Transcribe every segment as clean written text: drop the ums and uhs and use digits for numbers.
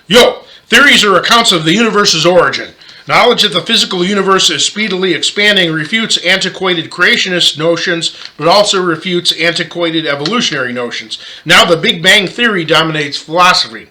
Yo, theories are accounts of the universe's origin. Knowledge that the physical universe is speedily expanding refutes antiquated creationist notions, but also refutes antiquated evolutionary notions. Now the Big Bang Theory dominates philosophy.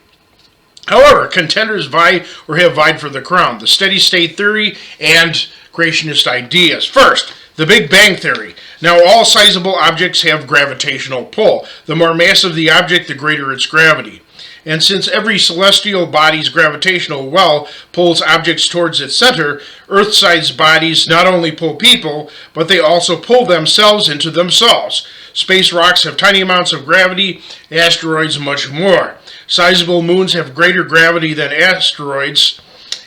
However, contenders vie or have vied for the crown: the steady state theory and creationist ideas. First, the Big Bang Theory. Now, all sizable objects have gravitational pull. The more massive the object, the greater its gravity. And since every celestial body's gravitational well pulls objects towards its center, Earth-sized bodies not only pull people, but they also pull themselves into themselves. Space rocks have tiny amounts of gravity, asteroids much more. Sizable moons have greater gravity than asteroids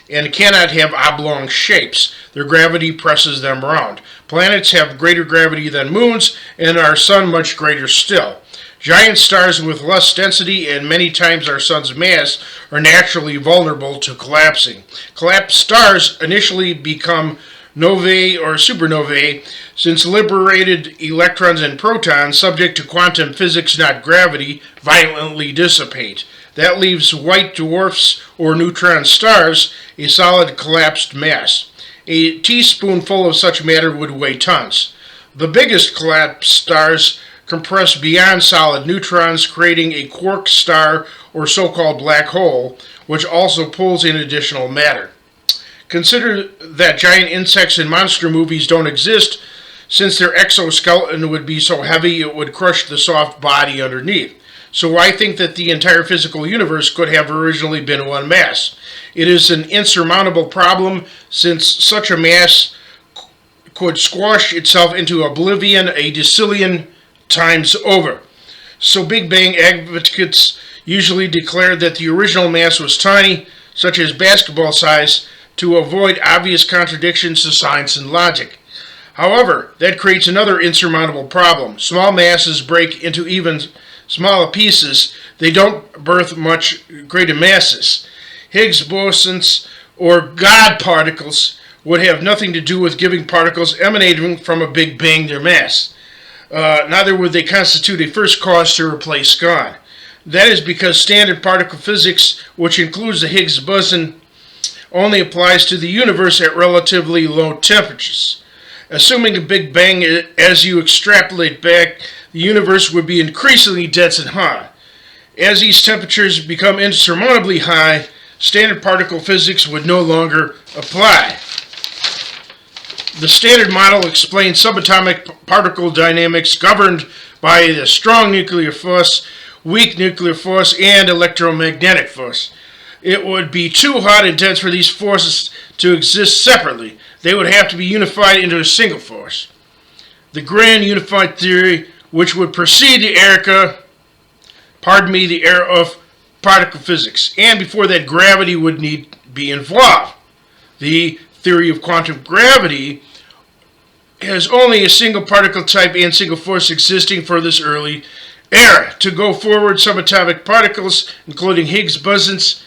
and cannot have oblong shapes. Their gravity presses them around. Planets have greater gravity than moons, and our sun much greater still. Giant stars with less density and many times our sun's mass are naturally vulnerable to collapsing. Collapsed stars initially become novae or supernovae, since liberated electrons and protons, subject to quantum physics, not gravity, violently dissipate. That leaves white dwarfs or neutron stars, a solid collapsed mass. A teaspoonful of such matter would weigh tons. The biggest collapsed stars compress beyond solid neutrons, creating a quark star or so-called black hole, which also pulls in additional matter. Consider that giant insects in monster movies don't exist, since their exoskeleton would be so heavy it would crush the soft body underneath. So I think that the entire physical universe could have originally been one mass. It is an insurmountable problem, since such a mass could squash itself into oblivion a decillion times over. So Big Bang advocates usually declare that the original mass was tiny, such as basketball size, to avoid obvious contradictions to science and logic. However, that creates another insurmountable problem. Small masses break into even smaller pieces. They don't birth much greater masses. Higgs bosons or God particles would have nothing to do with giving particles emanating from a Big Bang their mass. Neither would they constitute a first cause to replace God. That is because standard particle physics, which includes the Higgs boson, only applies to the universe at relatively low temperatures. Assuming a Big Bang, as you extrapolate back, the universe would be increasingly dense and hot. As these temperatures become insurmountably high, standard particle physics would no longer apply. The standard model explains subatomic particle dynamics governed by the strong nuclear force, weak nuclear force, and electromagnetic force. It would be too hot and dense for these forces to exist separately. They would have to be unified into a single force. The grand unified theory, which would precede the era of particle physics, and before that gravity would need be involved. The theory of quantum gravity has only a single particle type and single force existing for this early era. To go forward, subatomic particles, including Higgs bosons,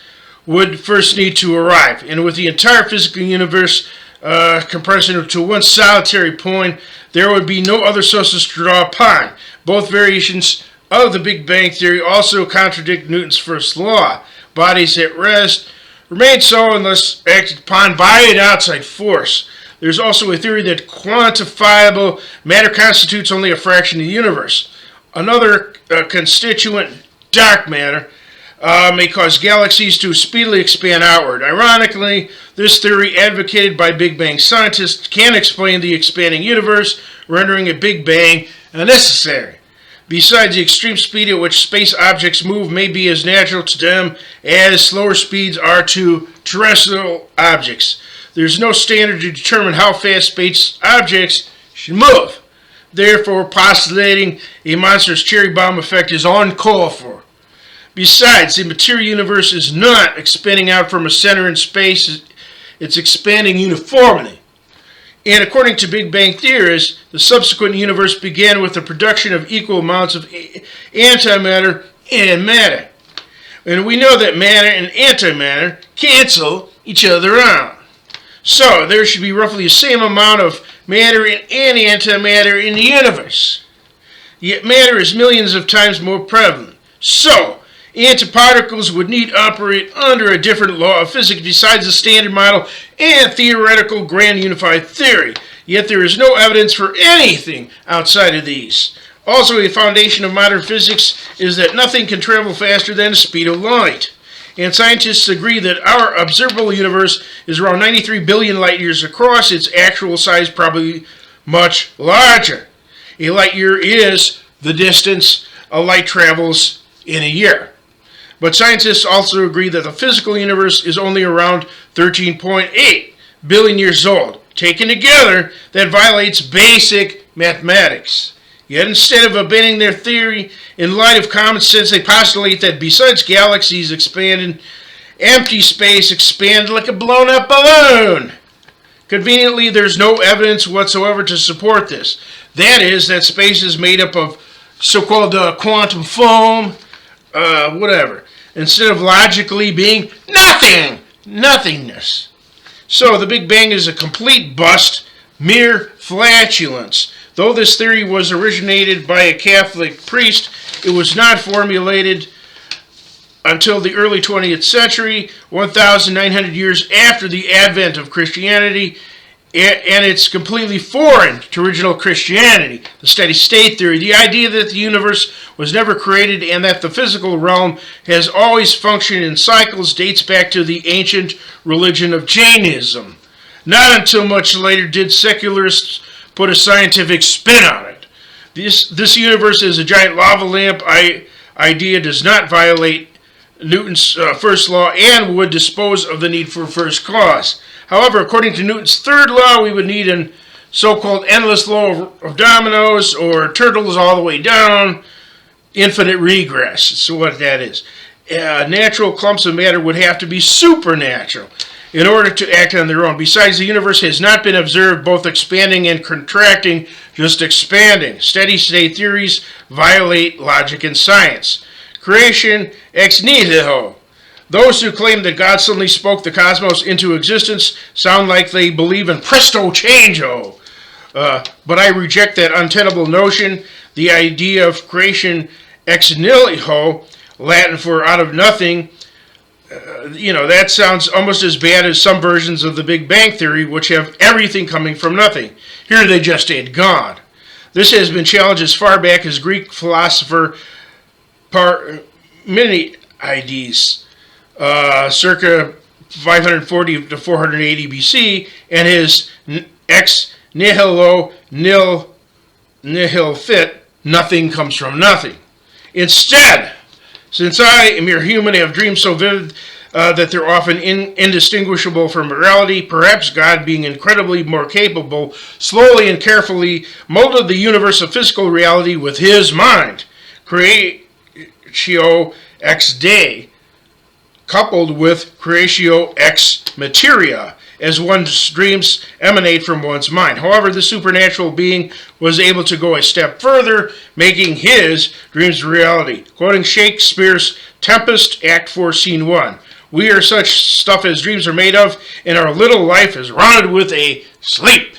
would first need to arrive, and with the entire physical universe compressing to one solitary point, there would be no other sources to draw upon. Both variations of the Big Bang Theory also contradict Newton's first law. Bodies at rest remain so unless acted upon by an outside force. There's also a theory that quantifiable matter constitutes only a fraction of the universe. Another constituent, dark matter, may cause galaxies to speedily expand outward. Ironically, this theory, advocated by Big Bang scientists, can explain the expanding universe, rendering a Big Bang unnecessary. Besides, the extreme speed at which space objects move may be as natural to them as slower speeds are to terrestrial objects. There's no standard to determine how fast space objects should move. Therefore, postulating a monstrous cherry bomb effect is uncalled for. Besides, the material universe is not expanding out from a center in space, it's expanding uniformly. And according to Big Bang theorists, the subsequent universe began with the production of equal amounts of antimatter and matter. And we know that matter and antimatter cancel each other out. So there should be roughly the same amount of matter and antimatter in the universe. Yet matter is millions of times more prevalent. So, Antiparticles would need to operate under a different law of physics besides the standard model and theoretical grand unified theory. Yet there is no evidence for anything outside of these. Also, a foundation of modern physics is that nothing can travel faster than the speed of light. And scientists agree that our observable universe is around 93 billion light years across, its actual size probably much larger. A light year is the distance a light travels in a year. But scientists also agree that the physical universe is only around 13.8 billion years old. Taken together, that violates basic mathematics. Yet instead of abandoning their theory, in light of common sense, they postulate that besides galaxies expanding, empty space expanded like a blown-up balloon. Conveniently, there's no evidence whatsoever to support this. That is, that space is made up of so-called quantum foam, whatever, instead of logically being nothing, nothingness. So the Big Bang is a complete bust, mere flatulence. Though this theory was originated by a Catholic priest, it was not formulated until the early 20th century, 1,900 years after the advent of Christianity, and it's completely foreign to original Christianity. The steady state theory, the idea that the universe was never created and that the physical realm has always functioned in cycles, dates back to the ancient religion of Jainism. Not until much later did secularists put a scientific spin on it. This universe is a giant lava lamp idea does not violate Newton's first law and would dispose of the need for first cause. However, according to Newton's third law, we would need a so-called endless law of dominoes or turtles all the way down, infinite regress. So what that is. Natural clumps of matter would have to be supernatural in order to act on their own. Besides, the universe has not been observed both expanding and contracting, just expanding. Steady-state theories violate logic and science. Creation ex nihilo. Those who claim that God suddenly spoke the cosmos into existence sound like they believe in presto changeo. But I reject that untenable notion. The idea of creation ex nihilo, Latin for out of nothing, that sounds almost as bad as some versions of the Big Bang Theory, which have everything coming from nothing. Here they just add God. This has been challenged as far back as Greek philosopher Parmenides, circa 540 to 480 BC, and his ex nihilo nihil fit, nothing comes from nothing. Instead, since I, a mere human, have dreams so vivid that they're often indistinguishable from reality, perhaps God, being incredibly more capable, slowly and carefully molded the universe of physical reality with his mind. Creatio ex Dei, coupled with creatio ex materia, as one's dreams emanate from one's mind. However, the supernatural being was able to go a step further, making his dreams reality. Quoting Shakespeare's Tempest, Act 4, Scene 1. We are such stuff as dreams are made of, and our little life is rounded with a sleep.